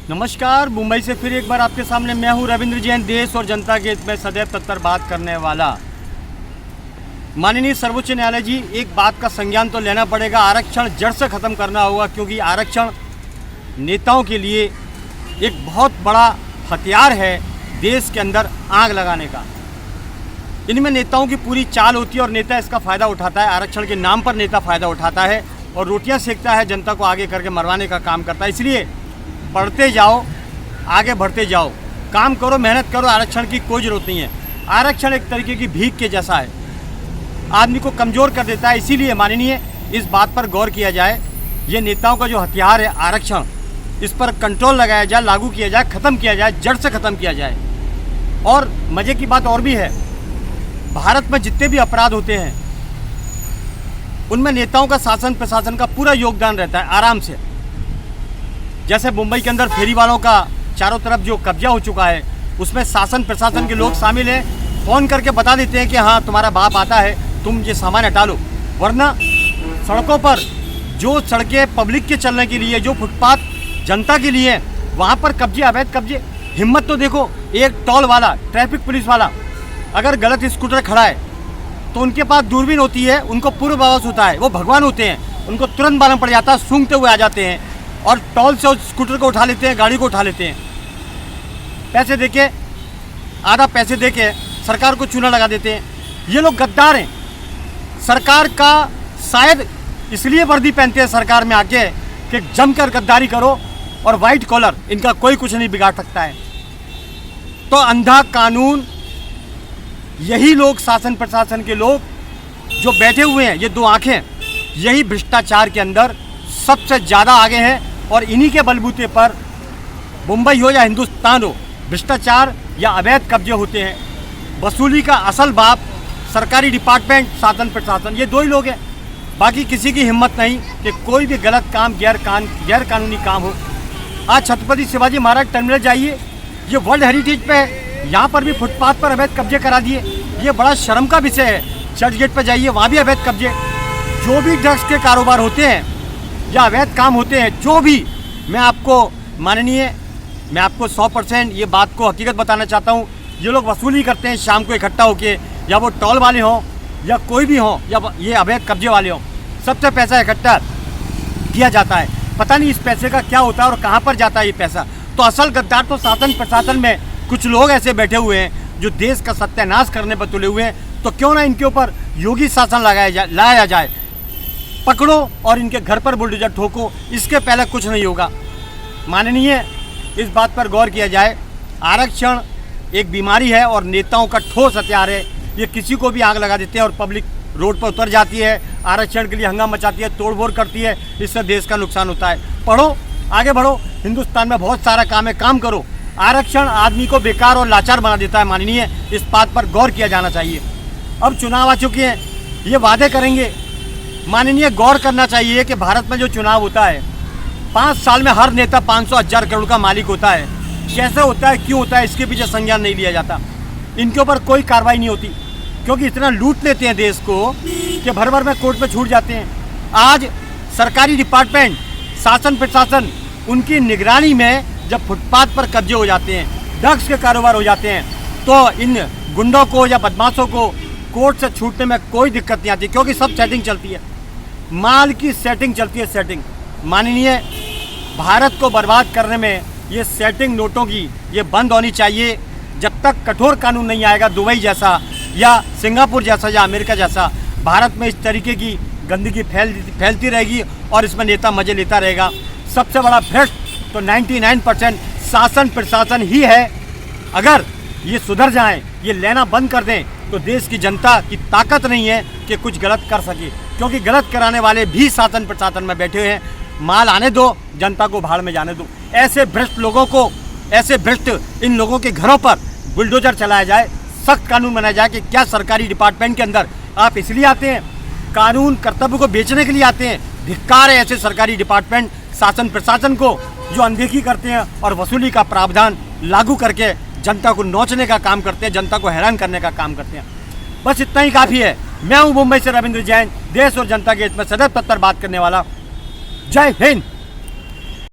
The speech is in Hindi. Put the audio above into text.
नमस्कार, मुंबई से फिर एक बार आपके सामने मैं हूं रविंद्र जैन, देश और जनता के हित में सदैव तत्पर बात करने वाला। माननीय सर्वोच्च न्यायालय जी, एक बात का संज्ञान तो लेना पड़ेगा, आरक्षण जड़ से ख़त्म करना होगा, क्योंकि आरक्षण नेताओं के लिए एक बहुत बड़ा हथियार है देश के अंदर आग लगाने का। इनमें नेताओं की पूरी चाल होती है और नेता इसका फ़ायदा उठाता है। आरक्षण के नाम पर नेता फ़ायदा उठाता है और रोटियां सेकता है, जनता को आगे करके मरवाने का काम करता है। इसलिए बढ़ते जाओ, आगे बढ़ते जाओ, काम करो, मेहनत करो, आरक्षण की कोई ज़रूरत नहीं है। आरक्षण एक तरीके की भीख के जैसा है, आदमी को कमज़ोर कर देता है। इसीलिए माननीय इस बात पर गौर किया जाए, ये नेताओं का जो हथियार है आरक्षण, इस पर कंट्रोल लगाया जाए, लागू किया जाए, ख़त्म किया जाए, जड़ से ख़त्म किया जाए। और मज़े की बात और भी है, भारत में जितने भी अपराध होते हैं उनमें नेताओं का शासन प्रशासन का पूरा योगदान रहता है, आराम से। जैसे मुंबई के अंदर फेरी वालों का चारों तरफ जो कब्जा हो चुका है, उसमें शासन प्रशासन के लोग शामिल हैं। फ़ोन करके बता देते हैं कि हाँ तुम्हारा बाप आता है, तुम ये सामान हटा लो। वरना सड़कों पर जो सड़कें पब्लिक के चलने के लिए, जो फुटपाथ जनता के लिए, वहाँ पर कब्जे, अवैध कब्जे। हिम्मत तो देखो, एक टोल वाला, ट्रैफिक पुलिस वाला अगर गलत स्कूटर खड़ा है तो उनके पास दूरबीन होती है, उनको पूर्वाभास होता है, वो भगवान होते हैं, उनको तुरंत मालूम पड़ जाता है, सूंघते हुए आ जाते हैं और टोल से उस स्कूटर को उठा लेते हैं, गाड़ी को उठा लेते हैं। पैसे देके, आधा पैसे देके सरकार को चूना लगा देते हैं। ये लोग गद्दार हैं। सरकार का शायद इसलिए वर्दी पहनते हैं सरकार में आके कि जमकर गद्दारी करो, और वाइट कॉलर, इनका कोई कुछ नहीं बिगाड़ सकता है। तो अंधा कानून, यही लोग, शासन प्रशासन के लोग जो बैठे हुए हैं, ये दो आंखें, यही भ्रष्टाचार के अंदर सबसे ज़्यादा आगे हैं। और इन्हीं के बलबूते पर मुंबई हो या हिंदुस्तान हो, भ्रष्टाचार या अवैध कब्जे होते हैं। वसूली का असल बाप सरकारी डिपार्टमेंट, शासन प्रशासन, ये दो ही लोग हैं। बाकी किसी की हिम्मत नहीं कि कोई भी गलत काम, गैर कानूनी काम हो। आज छत्रपति शिवाजी महाराज टर्मिनल जाइए, ये वर्ल्ड हेरिटेज पे है, यहाँ पर भी फुटपाथ पर अवैध कब्जे करा दिए। ये बड़ा शर्म का विषय है। चर्च गेट पर जाइए, वहाँ भी अवैध कब्जे। जो भी ड्रग्स के कारोबार होते हैं या अवैध काम होते हैं, जो भी, मैं आपको माननीय, मैं आपको 100% ये बात को हकीकत बताना चाहता हूँ। ये लोग वसूली करते हैं शाम को इकट्ठा होके, या वो टोल वाले हों या कोई भी हों, या ये अवैध कब्जे वाले हों, सबसे पैसा इकट्ठा किया जाता है। पता नहीं इस पैसे का क्या होता है और कहाँ पर जाता है ये पैसा। तो असल गद्दार तो शासन प्रशासन में कुछ लोग ऐसे बैठे हुए हैं जो देश का सत्यानाश करने पर तुले हुए हैं। तो क्यों ना इनके ऊपर योगी शासन लाया जाए, पकड़ो और इनके घर पर बुलडोजर ठोको। इसके पहले कुछ नहीं होगा। माननीय, इस बात पर गौर किया जाए, आरक्षण एक बीमारी है और नेताओं का ठोस हथियार है। ये किसी को भी आग लगा देते हैं और पब्लिक रोड पर उतर जाती है, आरक्षण के लिए हंगामा मचाती है, तोड़फोड़ करती है। इससे देश का नुकसान होता है। पढ़ो, आगे बढ़ो, हिंदुस्तान में बहुत सारा काम है, काम करो। आरक्षण आदमी को बेकार और लाचार बना देता है। माननीय, इस बात पर गौर किया जाना चाहिए। अब चुनाव आ चुके हैं, ये वादे करेंगे। माननीय, गौर करना चाहिए कि भारत में जो चुनाव होता है, 5 साल में हर नेता 500,000 करोड़ का मालिक होता है। कैसे होता है, क्यों होता है, इसके पीछे संज्ञान नहीं लिया जाता। इनके ऊपर कोई कार्रवाई नहीं होती, क्योंकि इतना लूट लेते हैं देश को कि भर भर में कोर्ट में छूट जाते हैं। आज सरकारी डिपार्टमेंट, शासन प्रशासन, उनकी निगरानी में जब फुटपाथ पर कब्जे हो जाते हैं, ड्रग्स के कारोबार हो जाते हैं, तो इन गुंडों को या बदमाशों को कोर्ट से छूटने में कोई दिक्कत नहीं आती, क्योंकि सब सेटिंग चलती है, माल की सेटिंग चलती है, सेटिंग। माननीय, भारत को बर्बाद करने में ये सेटिंग नोटों की ये बंद होनी चाहिए। जब तक कठोर कानून नहीं आएगा, दुबई जैसा या सिंगापुर जैसा या अमेरिका जैसा, भारत में इस तरीके की गंदगी फैलती रहेगी और इसमें नेता मजे लेता रहेगा। सबसे बड़ा भ्रष्ट तो 99% शासन प्रशासन ही है। अगर ये सुधर जाएं, ये लेना बंद कर दें, तो देश की जनता की ताकत नहीं है कि कुछ गलत कर सके, क्योंकि गलत कराने वाले भी शासन प्रशासन में बैठे हैं। माल आने दो, जनता को भाड़ में जाने दो। ऐसे भ्रष्ट लोगों को, ऐसे भ्रष्ट इन लोगों के घरों पर बुलडोजर चलाया जाए, सख्त कानून बनाया जाए कि क्या सरकारी डिपार्टमेंट के अंदर आप इसलिए आते हैं, कानून कर्तव्य को बेचने के लिए आते हैं। धिक्कार है ऐसे सरकारी डिपार्टमेंट, शासन प्रशासन को जो अनदेखी करते हैं और वसूली का प्रावधान लागू करके जनता को नोचने का काम करते हैं, जनता को हैरान करने का काम करते हैं। बस इतना ही काफ़ी है। मैं हूं मुंबई से रविंद्र जैन, देश और जनता के हित में सदैव तत्पर बात करने वाला। जय हिंद।